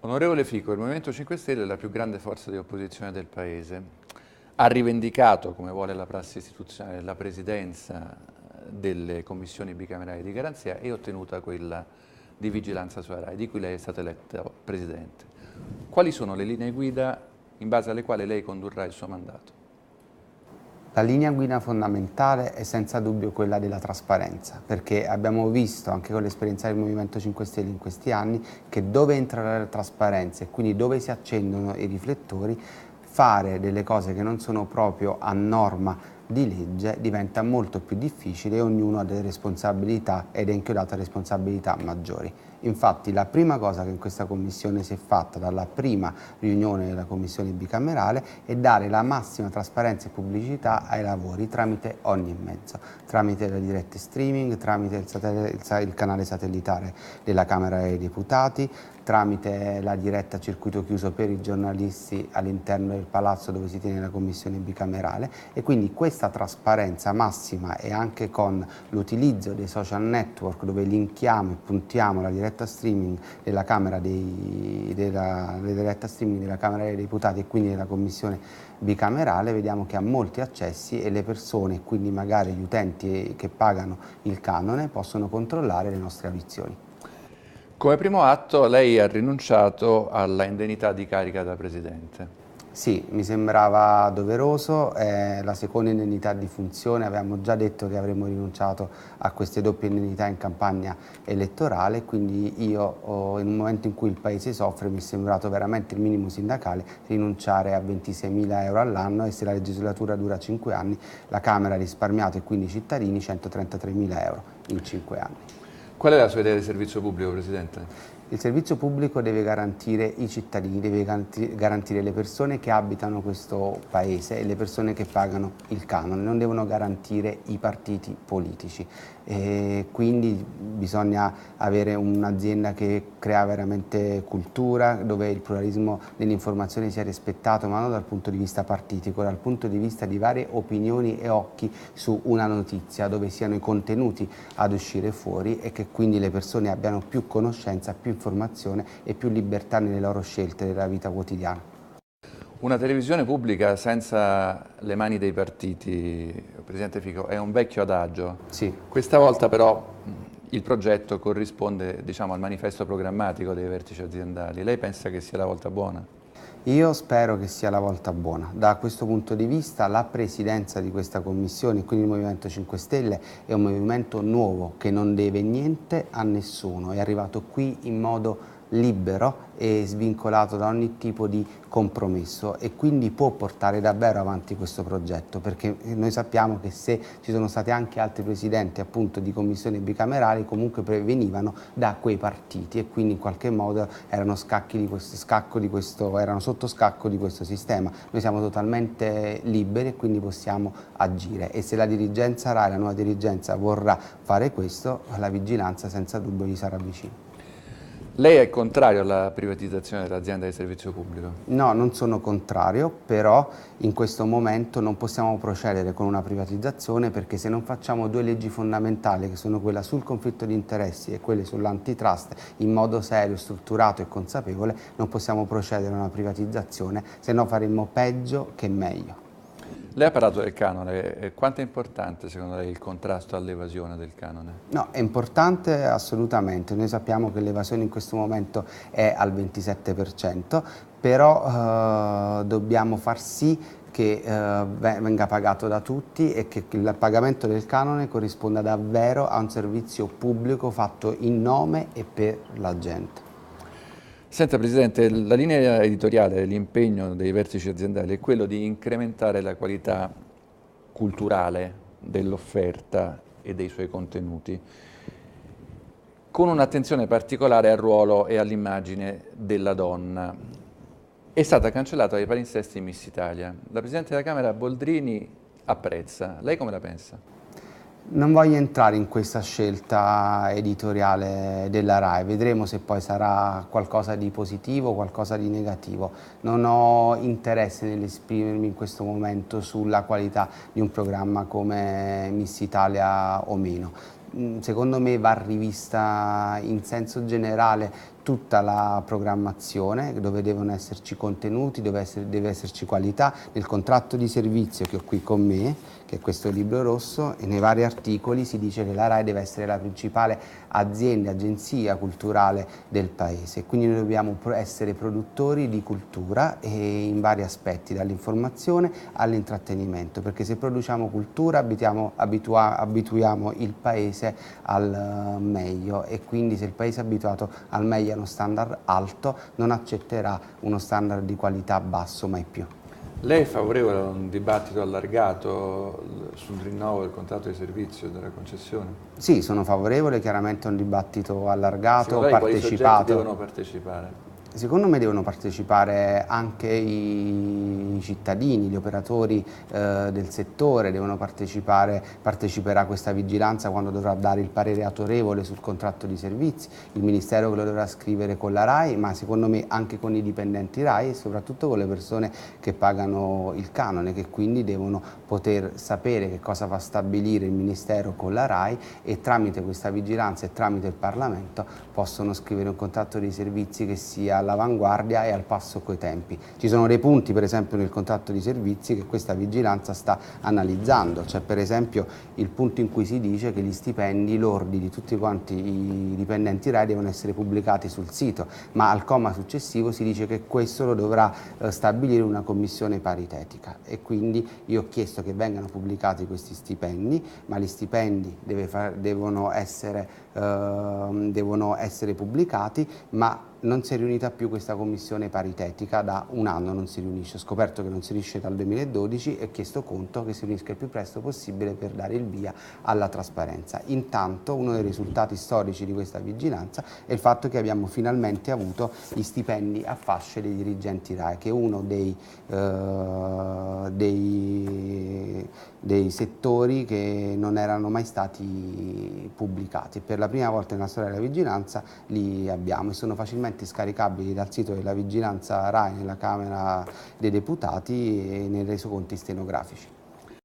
Onorevole Fico, il Movimento 5 Stelle è la più grande forza di opposizione del Paese. Ha rivendicato, come vuole la prassi istituzionale, la presidenza delle commissioni bicamerali di garanzia e ottenuta quella di vigilanza sulla RAI, di cui lei è stato eletto presidente. Quali sono le linee guida in base alle quali lei condurrà il suo mandato? La linea guida fondamentale è senza dubbio quella della trasparenza, perché abbiamo visto anche con l'esperienza del Movimento 5 Stelle in questi anni che dove entra la trasparenza e quindi dove si accendono i riflettori, fare delle cose che non sono proprio a norma di legge diventa molto più difficile e ognuno ha delle responsabilità ed è inchiodato a responsabilità maggiori. Infatti la prima cosa che in questa commissione si è fatta dalla prima riunione della commissione bicamerale è dare la massima trasparenza e pubblicità ai lavori tramite ogni mezzo, tramite la diretta streaming, tramite il canale satellitare della Camera dei Deputati, tramite la diretta a circuito chiuso per i giornalisti all'interno del palazzo dove si tiene la commissione bicamerale, e quindi questa trasparenza massima e anche con l'utilizzo dei social network dove linkiamo e puntiamo la diretta streaming della Camera dei Deputati e quindi della commissione bicamerale, vediamo che ha molti accessi e le persone, quindi magari gli utenti che pagano il canone, possono controllare le nostre audizioni. Come primo atto lei ha rinunciato alla indennità di carica da Presidente. Sì, mi sembrava doveroso, è la seconda indennità di funzione, avevamo già detto che avremmo rinunciato a queste doppie indennità in campagna elettorale, quindi io in un momento in cui il Paese soffre mi è sembrato veramente il minimo sindacale rinunciare a 26.000 euro all'anno, e se la legislatura dura 5 anni la Camera ha risparmiato e quindi i cittadini 133.000 euro in 5 anni. Qual è la sua idea di servizio pubblico, Presidente? Il servizio pubblico deve garantire i cittadini, deve garantire le persone che abitano questo paese e le persone che pagano il canone, non devono garantire i partiti politici. E quindi bisogna avere un'azienda che crea veramente cultura, dove il pluralismo dell'informazione sia rispettato, ma non dal punto di vista partitico, dal punto di vista di varie opinioni e occhi su una notizia, dove siano i contenuti ad uscire fuori e che quindi le persone abbiano più conoscenza, più informazione e più libertà nelle loro scelte della vita quotidiana. Una televisione pubblica senza le mani dei partiti, Presidente Fico, è un vecchio adagio. Sì. Questa volta però il progetto corrisponde, diciamo, al manifesto programmatico dei vertici aziendali. Lei pensa che sia la volta buona? Io spero che sia la volta buona. Da questo punto di vista la presidenza di questa commissione, quindi il Movimento 5 Stelle, è un movimento nuovo che non deve niente a nessuno, è arrivato qui in modo libero e svincolato da ogni tipo di compromesso e quindi può portare davvero avanti questo progetto, perché noi sappiamo che se ci sono stati anche altri presidenti appunto di commissioni bicamerali comunque venivano da quei partiti e quindi in qualche modo erano erano sotto scacco di questo sistema. Noi siamo totalmente liberi e quindi possiamo agire, e se la dirigenza RAI, la nuova dirigenza vorrà fare questo, la vigilanza senza dubbio gli sarà vicina. Lei è contrario alla privatizzazione dell'azienda di servizio pubblico? No, non sono contrario, però in questo momento non possiamo procedere con una privatizzazione, perché se non facciamo due leggi fondamentali, che sono quella sul conflitto di interessi e quelle sull'antitrust, in modo serio, strutturato e consapevole, non possiamo procedere a una privatizzazione, se no faremmo peggio che meglio. Lei ha parlato del canone, quanto è importante secondo lei il contrasto all'evasione del canone? No, è importante assolutamente, noi sappiamo che l'evasione in questo momento è al 27%, però dobbiamo far sì che venga pagato da tutti e che il pagamento del canone corrisponda davvero a un servizio pubblico fatto in nome e per la gente. Senta Presidente, la linea editoriale, l'impegno dei vertici aziendali è quello di incrementare la qualità culturale dell'offerta e dei suoi contenuti, con un'attenzione particolare al ruolo e all'immagine della donna. È stata cancellata dai palinsesti Miss Italia. La Presidente della Camera Boldrini apprezza. Lei come la pensa? Non voglio entrare in questa scelta editoriale della RAI, vedremo se poi sarà qualcosa di positivo o qualcosa di negativo. Non ho interesse nell'esprimermi in questo momento sulla qualità di un programma come Miss Italia o meno. Secondo me va rivista in senso generale tutta la programmazione, dove devono esserci contenuti, deve esserci qualità. Nel contratto di servizio che ho qui con me, che è questo libro rosso, e nei vari articoli si dice che la RAI deve essere la principale agenzia culturale del Paese, quindi noi dobbiamo essere produttori di cultura e in vari aspetti, dall'informazione all'intrattenimento, perché se produciamo cultura abituiamo il Paese al meglio, e quindi se il Paese è abituato al meglio a uno standard alto non accetterà uno standard di qualità basso mai più. Lei è favorevole a un dibattito allargato sul rinnovo del contratto di servizio della concessione? Sì, sono favorevole chiaramente a un dibattito allargato, Secondo lei quali partecipato. soggetti devono partecipare? Secondo me devono partecipare anche i cittadini, gli operatori del settore, parteciperà questa vigilanza quando dovrà dare il parere autorevole sul contratto di servizi, il Ministero che lo dovrà scrivere con la RAI, ma secondo me anche con i dipendenti RAI e soprattutto con le persone che pagano il canone, che quindi devono poter sapere che cosa va a stabilire il Ministero con la RAI, e tramite questa vigilanza e tramite il Parlamento possono scrivere un contratto di servizi che sia all'avanguardia e al passo coi tempi. Ci sono dei punti, per esempio, nel contratto di servizi che questa vigilanza sta analizzando. C'è per esempio il punto in cui si dice che gli stipendi lordi di tutti quanti i dipendenti RAI devono essere pubblicati sul sito, ma al comma successivo si dice che questo lo dovrà stabilire una commissione paritetica, e quindi io ho chiesto che vengano pubblicati questi stipendi, ma gli stipendi devono essere pubblicati, ma non si è riunita più questa commissione paritetica da un anno, non si riunisce. Ho scoperto che non si riunisce dal 2012 e ho chiesto conto che si riunisca il più presto possibile per dare il via alla trasparenza. Intanto uno dei risultati storici di questa vigilanza è il fatto che abbiamo finalmente avuto gli stipendi a fasce dei dirigenti RAI, che è uno dei settori che non erano mai stati pubblicati. Per la prima volta nella storia della vigilanza li abbiamo e sono facilmente scaricabili dal sito della vigilanza RAI nella Camera dei Deputati e nei resoconti stenografici.